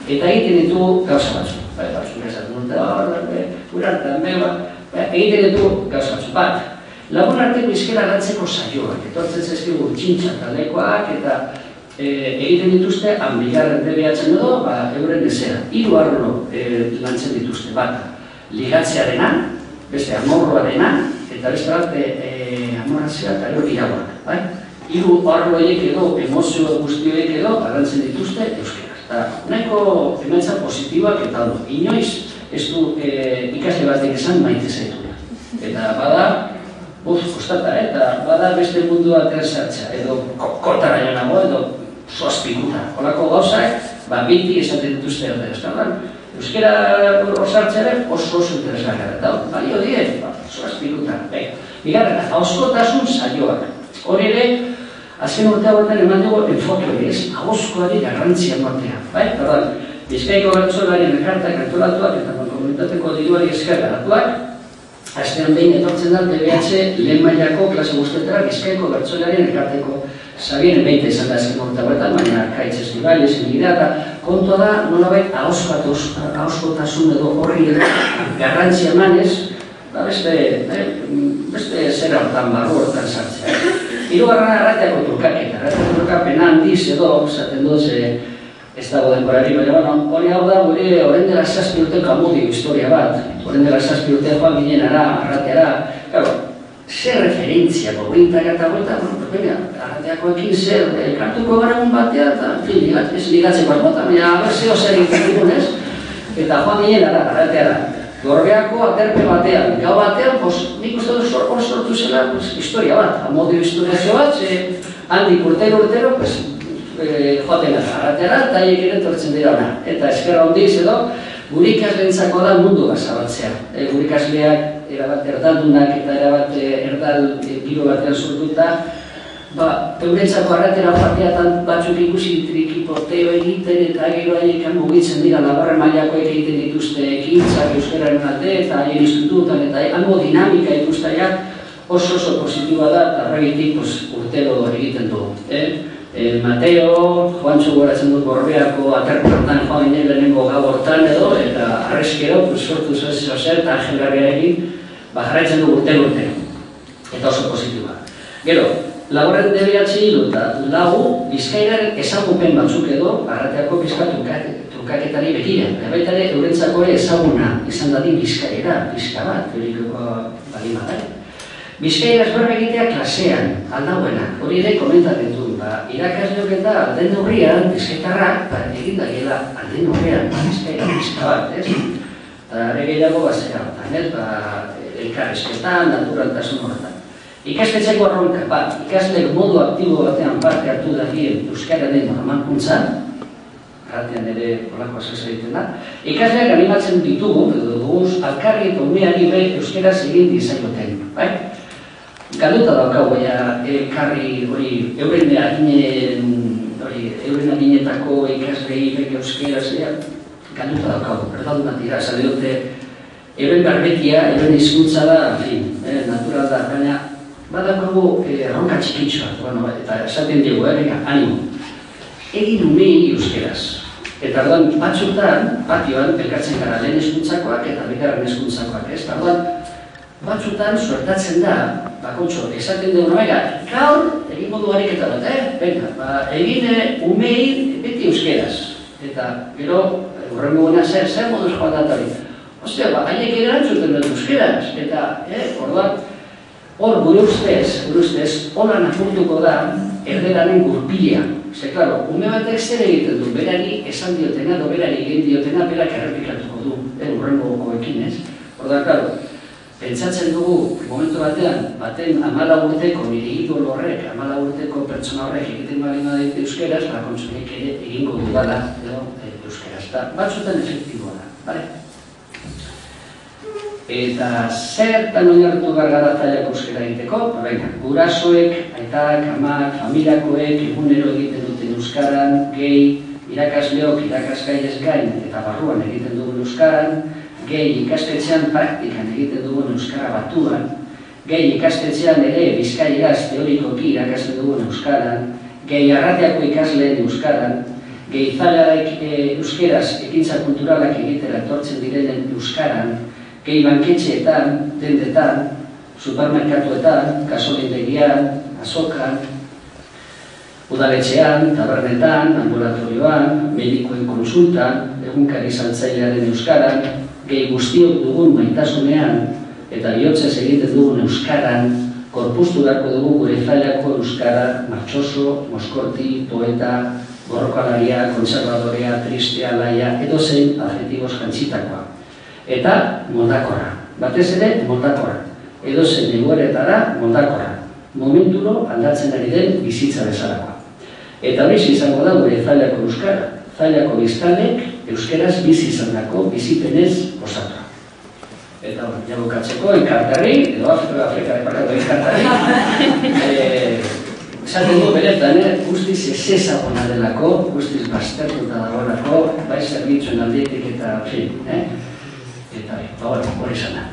eta egiten ditu gauza batzu. Batzuk esaten dute, urartan, egiten ditu gauza batzu. Bat, lagun arteko hizkera lantzeko saioak, etortzen zaizkigu txintxa taldekoak, eta egiten dituzte, bigarren debiatzen edo, euren ezera. 3 arlo lantzen dituzte, bat, ligatzearena, beste amorroarena, eta beste bat, amorazioa eta ero gehiagoak. 3 arloiek edo, emozio guztioek edo, lantzen dituzte euskeraz. Nahiko emaitza positiboak eta ondo. Inoiz ez du ikasle batek esan maite zaituna. Eta bada, kostata, eta bada beste mundu batean sartzea, edo kotara joanago, edo zoazpikuta. Holako gauzak, biti esaten dituzte erdera. Euskera sartzearen oso interesgarria. Eta balio die, zoazpikuta. Bigarrena, ahozkotasun saioak. Hori ere, azken urte hauetan eman dugu enfoke hori ez, ahozkoari garrantzia ematea. Bizkaiko bertsolarien elkarteak antolatuak eta komunitateko diruari esker garatuak, astean behin etortzen da DBH lehen mailako klase guztetara Bizkaiko bertsolarien elkarteko Sabien behin izan da azken urte hauetan, baina Kaitz Estibai, ezin gira, eta kontua da nolabait ahozkotasun edo horri garrantzia emanez, beste zera hortan barru hortan sartzea. Hirugarrena errateako trukaketa, errateako trukapena handiz edo, zaten duz, ez dago denborari, baina hori hau da, gure orain dela 7 urteko amudio historia bat, orain dela 7 urteko joan ginen arrateara, zer referentziako, gointak eta gointak, arrateakoekin zer, elkartuko gara egun batea, eta ez ligatzeko asmota, baina zeo zer egiten ez, eta joan ginen arrateara. Gorbeako aterpe batean, gau batean, nik uste dut hor sortu zela historia bat, amodio historiazio bat, handik urtero, joaten arrateara, eta haiek ere tortzen dira ona. Eta eskerra hondiz edo, gure ikasleentzako da mundu bat zabaltzea. Gure ikasleak erabat erdaldunak eta erabat erdal giro batean sortuta, eurentzako arratera joateatan batzuk ikusi trikipoteo egiten eta gero haiekan mugitzen dira labarren mailakoek egiten dituzte ekintzak euskararen alde eta haien institutan eta hango dinamika ikustaiak oso positiboa da eta horregitik urtero egiten du. Mateo, Juantxo goratzen dut Gorbeako aterportan joan ginen lehenengo gau hortan edo eta arrezkero sortu zer eta angelarriarekin jarraitzen du urtero. Eta oso positiboa. Gero, laborren DBH hilu eta lau Bizkairaren ezagupen batzuk edo arrateako pizka trukaketari begira. Baita ere, eurentzako ezaguna izan dadin Bizkaira, pizka bat, teorikoko balimata. Bizkairaz berbe egitea klasean, aldauena, hori ere komentatzen du. Irakasleok eta alden horrian, bizkaitarrak, egin dagiela alden horrian, Bizkaira pizka bat, ez? Eta ere gehiago bazera hortan, elkarrezketan, naturaltasun horretan. Ikastetxeko arronka, ikasleek modu aktibo batean parte hartu dagien euskararen normalkuntzan, arratean ere olako asaz egiten da, ikasleak animatzen ditugu, edo duguz, alkarri eta umeari be euskaraz egin dizaioten, bai? Galduta daukagu, karri hori, euren adinetako ikaslei beke euskaraz, galduta daukagu, erdaldunak dira, esan dute, euren garbetia, euren hizkuntza da, natural da, baina badaukagu erronka txikitxoa, eta esaten dugu, animo. Egin umei euskaraz. Eta orduan batzutan, patioan, elkartzen gara lehen hizkuntzakoak eta bigarren hizkuntzakoak, ez? Orduan, batzutan suertatzen da, bakotxo, esaten dugu gaur, egin modu ariketa bat, egin umei beti euskaraz. Eta gero, horrengo guna zer moduz joan datari. Ostia, haiek ere antzuten dut euskaraz. Eta, orduan, hor, gure ustez, holan apurtuko da erderaren gurpila. Ze, klaro, ume batek zer egiten du, berari esan diotena, edo berari egin diotena, berak errepikatuko du, urrengo gokoekin, ez? Orduan, klaro, pentsatzen dugu, momentu batean, baten 14 urteko nire idol horrek, 14 urteko pertsona horrek egiten bali badit euskeraz, kontsumek ere egingo dudala, edo, euskeraz. Eta batzutan efektiboa da, bale? Eta zertan oinarritu gara zailak euskera egiteko? Gurasoek, aitak, amak, familiakoek egunero egiten duten euskaran, gehi, irakasleok irakaskaiez gain eta barruan egiten dugun euskaran, gehi ikastetxean praktikan egiten dugun euskara batuan, gehi ikastetxean ere bizkaieraz teorikoki irakasten dugun euskaran, gehi arrateako ikasleen euskaran, Gehi-zaleak euskeraz ekintza kulturalak egitera etortzen direnen euskaran, gehi banketxeetan, dendetan, supermerkatuetan, gasolindegian, azokan, udaletxean, tabernetan, ambulatorioan, medikuen konsultan, egunkari saltzailearen euskaran, gehi guztiok dugun maitasunean eta bihotzez egiten dugun euskaran, korpustu beharko dugu gure zailako euskara, martxoso, moskorti, poeta, borrokalaria, konservadorea, tristea, laia, edozein adjetiboz jantzitakoa. Eta moldakorra. Batez ere, moldakorra. Edozein egoeretara moldakorra. Momenturo aldatzen ari den bizitza bezalakoa. Eta hori izango da gure zailako euskara. Zailako biztanlek euskeraz bizi izandako bizipenez osatua. Eta hori, jabukatzeko, enkartarri, edo Afrikaren parkatu enkartarri, esaten du beretan, guztiz ezezaguna delako, guztiz baztertuta dagoelako, bai zerbitzuen aldeetik eta fin, eta hori, hori sana.